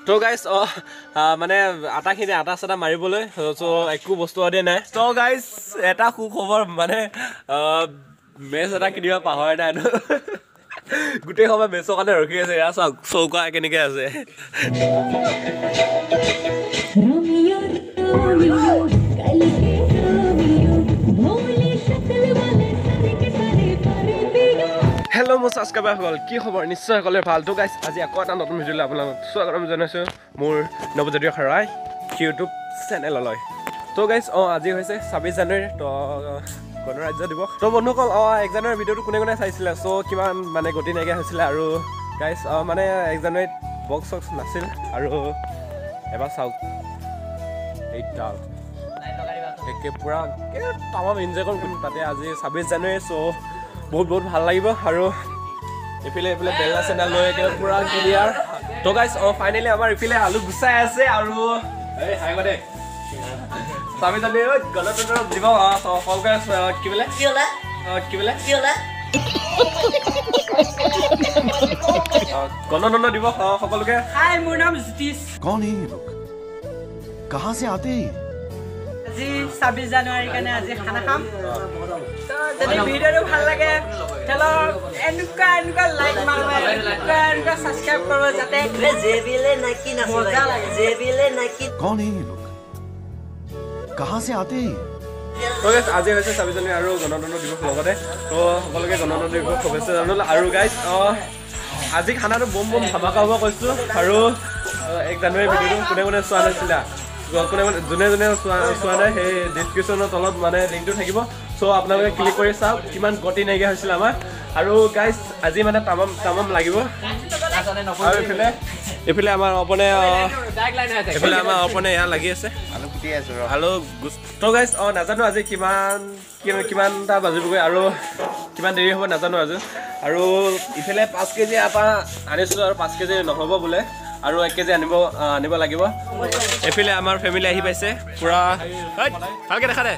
তো গাইজ মানে আটাখিনি আটা চাটা মাৰিবলৈ একো বস্তু দিয়া নাই। তো গাইজ এটা সুখবৰ মানে মেচ এটা কিনিব পাহৰা নাই গোটেই সময় মেচৰ কাৰণে ৰখি আছে। এয়া চাওক চৌকা কেনেকৈ আছে। হেল্ল' মোৰ ছাবস্ক্ৰাইবাৰসকল, কি খবৰ? নিশ্চয় সকলোৰে ভাল। তো গাইজ আজি আকৌ এটা নতুন ভিডিঅ'লৈ আপোনালোকক স্বাগতম জনাইছোঁ মোৰ নৱজ্যোতি খাৰাই ইউটিউব চেনেললৈ। তো গাইজ আজি হৈছে 26 জানুৱাৰী, তো গণৰাজ্য দিৱস। তো বন্ধুসকল 1 জানুৱাৰীৰ ভিডিঅ'টো কোনে কোনে চাইছিলে? চ' কিমান মানে গতি নাইকিয়া হৈছিলে। আৰু গাইজ মানে 1 জানুৱাৰীত বক্স চক্স নাছিল। আৰু এবাৰ চাওক এইডাল একে পূৰা তামাম এনজয় কৰিম তাতে আজি 26 জানুৱাৰী। চ' বহুত ভাল লাগিব। আৰু এইফালে বেলা চেনা লৈ একেবাৰে পূৰা ক্লিয়াৰ। তো গাইজ ফাইনেলি আমাৰ ইফালে আলু গুচাই আছে। আৰু এই হাই দে 26 জানুৱাৰী গণতন্ত্ৰ দিৱস সকলোকে কি বোলে গণতন্ত্ৰ দিৱস সকলোকে। हाय মোৰ নাম জ্যোতিষ। कौन है ये लोग? कहाँ से आते हैं? আজি 26 জানুৱাৰীৰ কাৰণে আজি খানা খাম। যদি ভিডিঅ'টো ভাল লাগে তেলে এনেকুৱা লাইক মাৰিব, এনেকুৱা সাবস্ক্ৰাইব কৰিব যাতে জেবিলে নাকি না মজা লাগে। জেবিলে নাকি कौन है ये लोग? कहाँ से आते हैं? তো গাইজ আজি হৈছে 26 জানুৱাৰী আৰু গণতন্ত্ৰ দিৱস লগতে। তো সকলোকে গণতন্ত্ৰ দিৱস শুভেচ্ছা জনালোঁ। আৰু গাইজ আজি খানাটো বম ধামাকা হ'ব কৈছোঁ। আৰু 1 জানুৱাৰী ভিডিঅ'টো কোনে কোনে চোৱা নাছিলা, যোনে চোৱা নাই সেই ডিছক্ৰিপশ্যনৰ তলত মানে লিংকটো থাকিব। চ' আপোনালোকে ক্লিক কৰি চাওক কিমান গতি নাইকিয়া হৈছিলে আমাৰ। আৰু গাইজ আজি মানে তামাম লাগিব। আৰু এইফালে আমাৰ অপনে এয়া লাগি আছে আলু। তো গাইজ নাজানো আজি কিমানটা বাজিবগৈ আৰু কিমান দেৰি হ'ব নাজানো আজি। আৰু ইফালে 5 কেজি আটা আনিছোঁ আৰু 5 কেজি নহ'ব বোলে, আৰু 1 কেজি আনিব লাগিব। এইফালে আমাৰ ফেমিলি আহি পাইছে পুৰা ভালকে দেখা দে।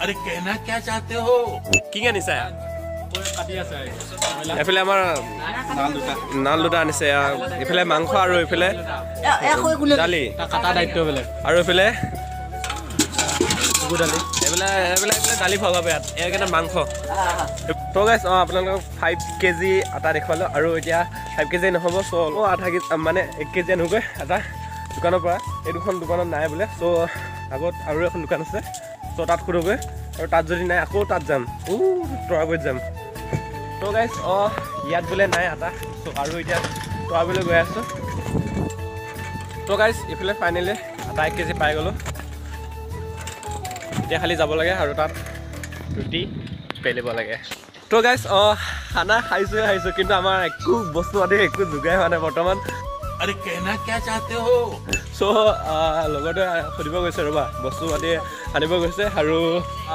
अरे कहना क्या चाहते हो? কি আনিছা? এইফালে আমাৰ নাল দুটা আনিছে। এইফালে মাংস আৰু এইফালে দালি আৰু এইফালে এইফালে দালি খুৱাব ইয়াত এইকেইটা মাংস। তো গাইজ আপোনালোকক 5 কেজি আটা দেখুৱালোঁ। আৰু এতিয়া 5 কেজি নহ'ব। চ' আধা কেজি মানে 1 কেজি আনোগৈ আটা দোকানৰ পৰা। এই দুখন দোকানত নাই বোলে। চ' আগত আৰু এখন দোকান আছে, চ' তাত সোধোগৈ। আৰু তাত যদি নাই আকৌ তাত যাম, তৰাবৈত যাম। তো গাইজ ইয়াত বোলে নাই আটা। চ' আৰু এতিয়া তৰাবৈলৈ গৈ আছোঁ। তো গাইজ এইফালে ফাইনেলি আটা 1 কেজি পাই গ'লোঁ। এতিয়া খালি যাব লাগে আৰু তাত ৰুটি পেলিব লাগে। তো গাইজ খানা খাইছোঁ কিন্তু আমাৰ একো বস্তু আদি একো যোগাই হোৱা নাই বৰ্তমান। अरे कहना क्या चाहते हो? চ' লগতে সুধিব গৈছে ৰ'বা, বস্তু আদি আনিব গৈছে। আৰু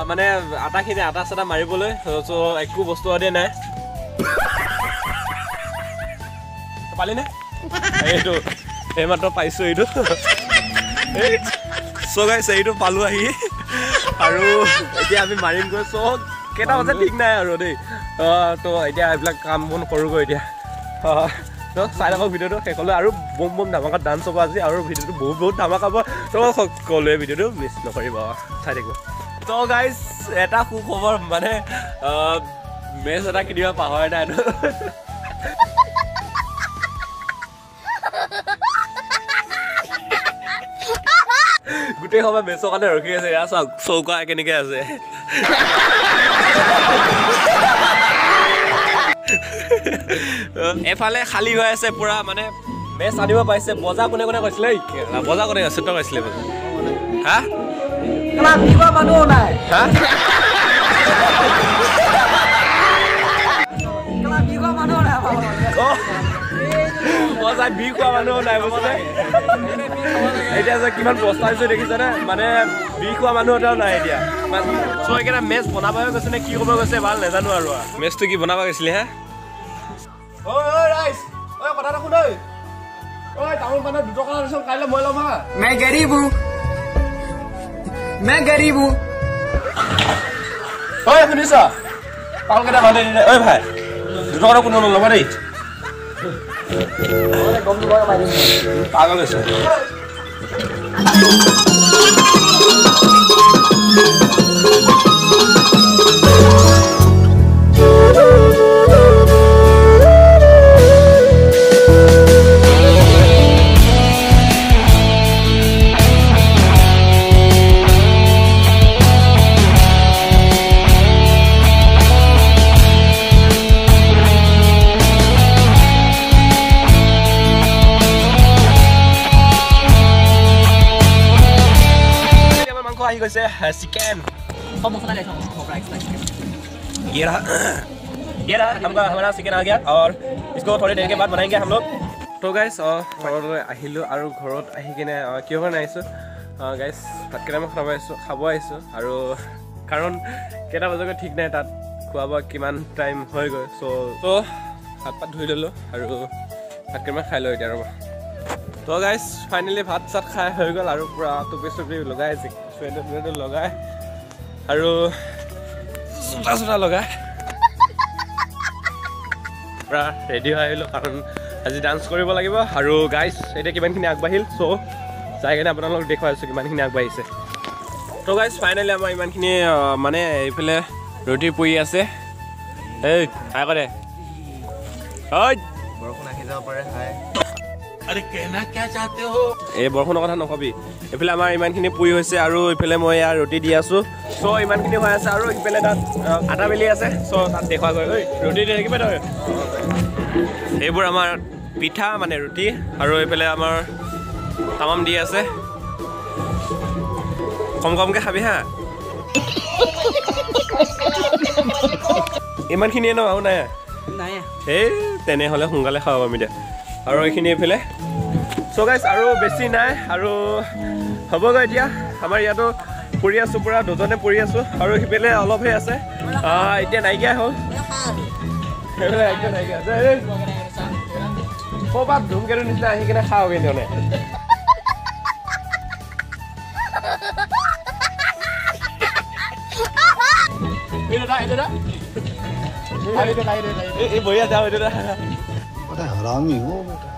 মানে আটাখিনি আটা চাটা মাৰিবলৈ চ' একো বস্তু আদি নাই। পালিনে এইটো এইমাত্ৰ পাইছোঁ এইটো। চ' গাইছ এইটো পালোঁ আহি। আৰু এতিয়া আমি মাৰিমগৈ। চ' কেইটা বজাত ঠিক নাই আৰু দেই। তো এতিয়া এইবিলাক কাম বন কৰোঁগৈ এতিয়া। তো চাই থাকক ভিডিঅ'টো শেষলৈ। আৰু বম ধামাকাত ডান্স হ'ব আজি। আৰু ভিডিঅ'টো বহুত ধামাকা হ'ব। তো সকলোৱে ভিডিঅ'টো মিছ নকৰিব, চাই থাকিব। তো গাইজ এটা সুখবৰ মানে মেচ এটা কিনিব পাহৰা নাই গোটেই সময় মেচৰ কাৰণে ৰখি আছে। এয়া চাওক চৌকা কেনেকৈ আছে। এফালে খালী হৈ আছে পুৰা, মানে মেচ আনিব পাৰিছে। বজা কোনে কৈছিলে? বজা কোনে চিত্ৰ কৈছিলে? হা মানুহ নাই। হা বজাই বি খোৱা মানুহ নাই বুজিলে। এতিয়া যে কিমান পস্তাইছোঁ দেখিছেনে? মানে বি খোৱা মানুহ এটাও নাই এতিয়া। চ' এইকেইটা মেচ বনাব গৈছে নে কি ক'ব গৈছে ভাল নাজানো। আৰু মেচটো কি বনাব গৈছিলে? হে কথা এটা শুন। তামোল মানে 2 টকা দিছোঁ, কাইলৈ মই ল'ম। হা मैं गरीब हूँ। শুনিছ? তামোল কেইটা ভালে দিলে। ঐ ভাই 2 টকা কোনো নল'বা দেই। পাগল হৈছে आही गए चिकन ये रहा हमका हमारा चिकन आ गया और इसको थोड़ी देर के बाद बनाएंगे हम लोग तो गाइस আহিলো আৰু ঘৰত আহি কিনে কিয় বনাইছো গাইস ভাতকেইটামান খাব আহিছো আৰু কাৰণ কেইটা বজাকৈ ঠিক নাই তাত খোৱা কিমান টাইম হৈ গৈ তো হাত পাত ধুই ললো আৰু ভাতকেইটামান খাই লো এতিয়া ৰবা তো গাইস ফাইনালি ভাত চাত খাই হৈ গ'ল আৰু পুৰা টুপি চুপি লগাই চুৱেটাৰ লগাই আৰু চুটা লগাই পুৰা ৰেডি হৈ আহিলোঁ কাৰণ আজি ডান্স কৰিব লাগিব আৰু গাইছ এতিয়া কিমানখিনি আগবাঢ়িল চ' যাই কিনে আপোনালোকক দেখুৱাইছোঁ কিমানখিনি আগবাঢ়িছে তো গাইছ ফাইনেলি আমাৰ ইমানখিনি মানে এইফালে ৰুটি পুৰি আছে এই হাই কৰে বৰষুণ আহি যাব পাৰে হাই अरे कहना क्या चाहते हो এই বৰষুণৰ কথা নকবি এইফালে আমাৰ ইমানখিনি পুৰি হৈছে আৰু এইফালে মই ইয়াৰ ৰুটি দি আছোঁ চ' ইমানখিনি হৈ আছে আৰু ইফালে তাত আটা বেলি আছে চ' তাত দেখুৱা গৈ ঐ ৰুটি দি থাকিবা তই এইবোৰ আমাৰ পিঠা মানে ৰুটি আৰু এইফালে আমাৰ তামাম দি আছে কম কমকৈ খাবি হা ইমানখিনিয়ে ন আৰু নাই এই তেনেহ'লে সোনকালে খাব আমি দে আৰু এইখিনি এইফালে চ' গাইছ আৰু বেছি নাই আৰু হ'বগৈ এতিয়া আমাৰ ইয়াতো পৰি আছোঁ পূৰা দুজনে পৰি আছোঁ আৰু সিফালে অলপহে আছে এতিয়া নাইকিয়াই হ'ল সেইফালে একদম নাইকিয়া আছে ক'ৰবাত ধুমকেতুৰ নিচিনা আহি কিনে খাওঁগৈ নহ'লে এই বঢ়িয়া যাওঁ এইটো बड़ा हरामी हो बेटा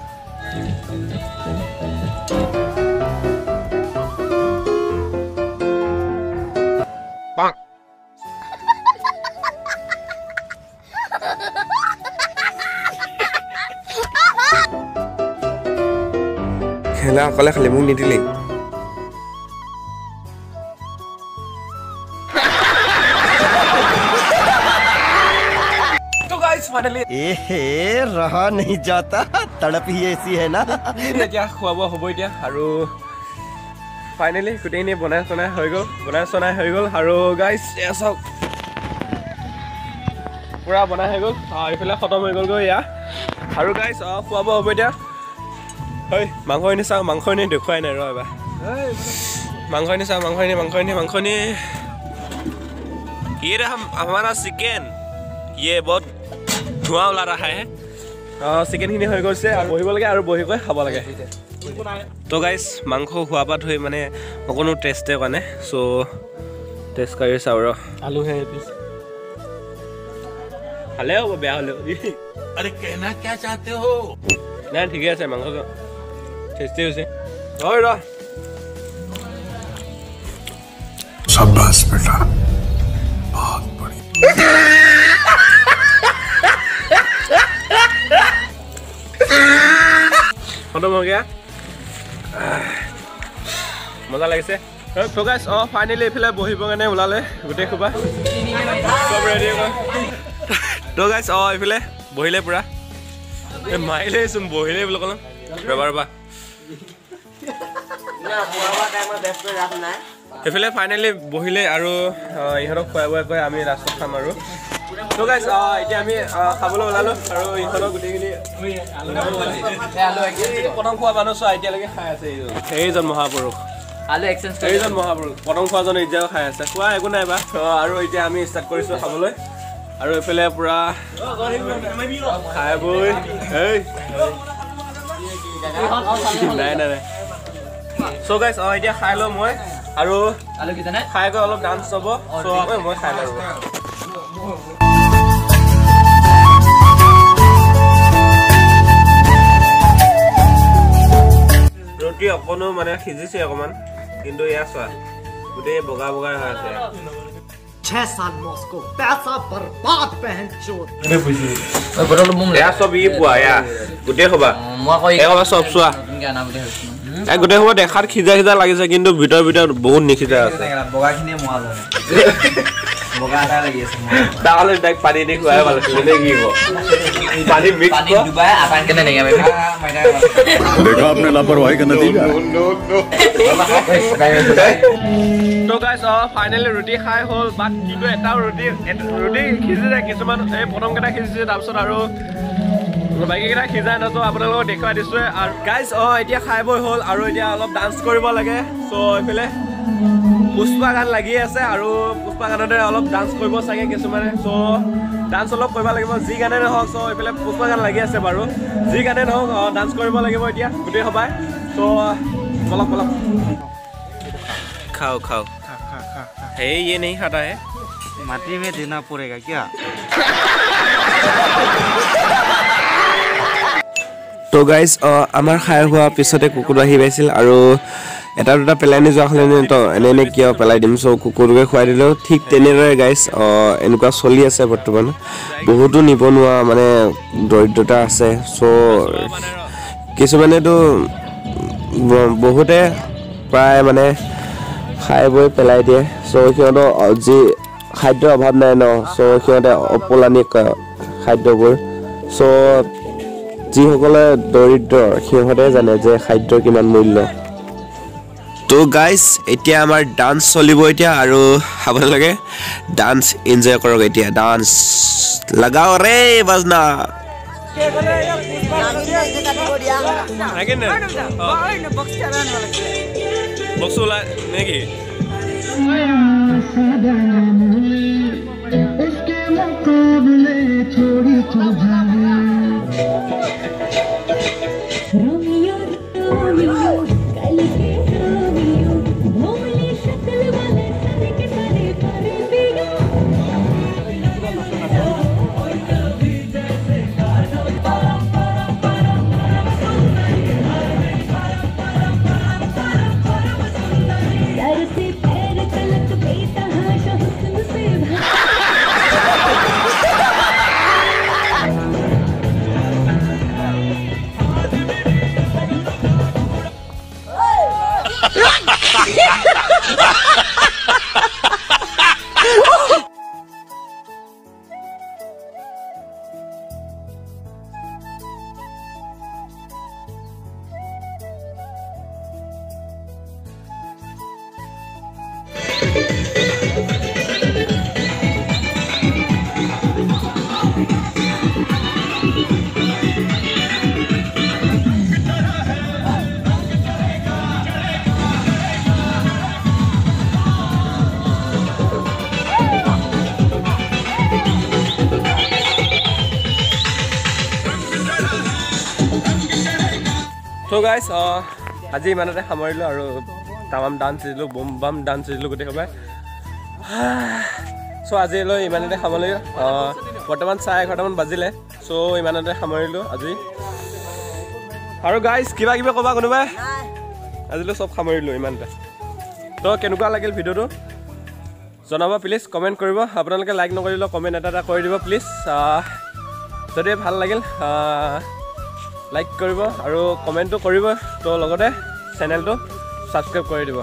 খেলা অকলে খালি মোক নিদিলি रहा नहीं जाता तड़प ही ऐसी है ना এতিয়া খোৱা বোৱা হ'ব এতিয়া আৰু ফাইনেলি গোটেইখিনি বনাই চনাই হৈ গ'ল আৰু গাইছ এয়া চাওক পুৰা বনাই হৈ গ'ল এইফালে খতম হৈ গ'লগৈ এয়া আৰু গাইছ খোৱা বোৱা হ'ব এতিয়া ঐ মাংসখিনি চাওঁ মাংসখিনি দেখুৱাই নাই ৰ এবাৰ মাংসখিনি চাওঁ মাংসখিনি ये रहा हमारा चिकन ये बहुत धुआं ওলা रहा है চিকেনখিনি হৈ গৈছে আৰু বহিব লাগে আৰু বহি গৈ খাব লাগে তো গাইছ মাংস খোৱা পৰা ধৰি মানে অকণো টেষ্টে কাৰণে চ' টেষ্ট কৰি চাওঁ ৰ আলুহে পিছ ভালে হ'ব বেয়া হ'লেও अरे कहना क्या चाहते हो নাই ঠিকে আছে মাংসটো টেষ্টি হৈছে হয় ৰ शाबाश बेटा बहुत बढ़िया खत्म हो गया मजा লাগিছে তো গাইছ ফাইনেলি এইফালে বহিব কাৰণে ওলালে গোটেই খোপা সব ৰেডি তো গাইছ এইফালে বহিলে পুৰা মাৰিলে চোন বহিলে বুলি ক'লো ৰবা এইফালে ফাইনেলি বহিলে আৰু ইহঁতক খুৱাই বুৱাই কৈ আমি লাষ্টত খাম আৰু তো গাইছ এতিয়া আমি খাবলৈ ওলালো আৰু ইহঁতক গোটেইখিনি প্ৰথম খোৱা মানুহ চোৱা এতিয়ালৈকে খাই আছে এইজন মহাপুৰুষ এইজন মহাপুৰুষ প্ৰথম খোৱাজন এতিয়াও খাই আছে খোৱা একো নাই বা আৰু এতিয়া আমি ষ্টাৰ্ট কৰিছোঁ খাবলৈ আৰু এইফালে পুৰা খাই বৈ নাই চ' গাইছ এতিয়া খাই লওঁ মই আৰু খাই গৈ অলপ ডান্স হ'ব চ' মই খাই লওঁ ৰুটি অকণো মানে সিজিছে অকণমান কিন্তু এয়া চোৱা গোটেই বগা বগা হৈ আছে 6 साल मॉस्को पैसा बर्बाद बहन चोद এয়া চব ই পোৱা এয়া গোটেই খবা এয়া চব চোৱা এই গোটেই খবা দেখাত সিজা সিজা লাগিছে কিন্তু ভিতৰ ভিতৰত বহুত নিখিজা আছে বগাখিনিয়ে মোৱা জানে বগা এটা লাগি আছে তাহলে ডাইক পানী দি খুৱাই ভাল আছিল নে কি হ'ব পানী মিক্স পানী ডুবাই আটান কেনে নেগা देखा आपने लापरवाही का नतीजा তো গাইস ফাইনালি ৰুটি খাই হ'ল বাট কিন্তু এটাও ৰুটি সিজিছে কিছুমান এই প্ৰথম কেইটা সিজিছে তাৰপিছত আৰু বাকী কেইটা সিজাই নতো আপোনালোকক দেখুৱাই দিছোঁ আৰু গাইস এতিয়া খাই বৈ হ'ল আৰু এতিয়া অলপ ডান্স কৰিব লাগে চ' এইফালে পুষ্পা গান লাগি আছে আৰু পুষ্পা গানতে অলপ ডান্স কৰিব চাগে কিছুমানে চ' ডান্স অলপ কৰিব লাগিব যি গানে নহওক চ' এইফালে পুষ্পা গান লাগি আছে বাৰু যি গানে নহওক ডান্স কৰিব লাগিব এতিয়া গোটেই সবাই চ' বলক বলক खाओ खाओ है ये नहीं खाता है माटी में देना पड़ेगा क्या তো গাইজ আমাৰ খাই হোৱা পিছতে কুকুৰ আহি পাইছিল আৰু এটা দুটা পেলাই নি যোৱা হ'লে তো এনে কিয় পেলাই দিম চ' কুকুৰকে খুৱাই দিলোঁ ঠিক তেনেদৰে গাইজ এনেকুৱা চলি আছে বৰ্তমান বহুতো নিবনুৱা মানে দৰিদ্ৰতা আছে চ' কিছুমানেতো বহুতে প্ৰায় মানে খাই বৈ পেলাই দিয়ে চ' সিহঁতৰ যি খাদ্যৰ অভাৱ নাই ন চ' সিহঁতে অপলানি খাদ্যবোৰ চ' যিসকলে দৰিদ্ৰ সিহঁতে জানে যে খাদ্যৰ কিমান মূল্য তো গাইজ এতিয়া আমাৰ ডান্স চলিব এতিয়া আৰু আপোনালোকে ডান্স এনজয় কৰক এতিয়া ডান্স লগাও ৰে বাজনা বক্স ওলাই নেকি তো গাইজ আজি ইমানতে সামৰিলোঁ আৰু তামাম ডান্স দিলোঁ বম বাম ডান্স দিলোঁ গোটেই সবাই চ' আজিলৈ ইমানতে সামৰিলোঁ বৰ্তমান 11:30 বাজিলে চ' ইমানতে সামৰিলোঁ আজি আৰু গাইজ কিবা কিবি ক'বা কোনোবাই আজিলৈ চব সামৰিলোঁ ইমানতে তো কেনেকুৱা লাগিল ভিডিঅ'টো জনাব প্লিজ কমেণ্ট কৰিব আপোনালোকে লাইক নকৰিলেও কমেণ্ট এটা কৰি দিব প্লিজ যদি ভাল লাগিল লাইক কৰিব আৰু কমেণ্টটো কৰিব তো লগতে চেনেলটো ছাবস্ক্ৰাইব কৰি দিব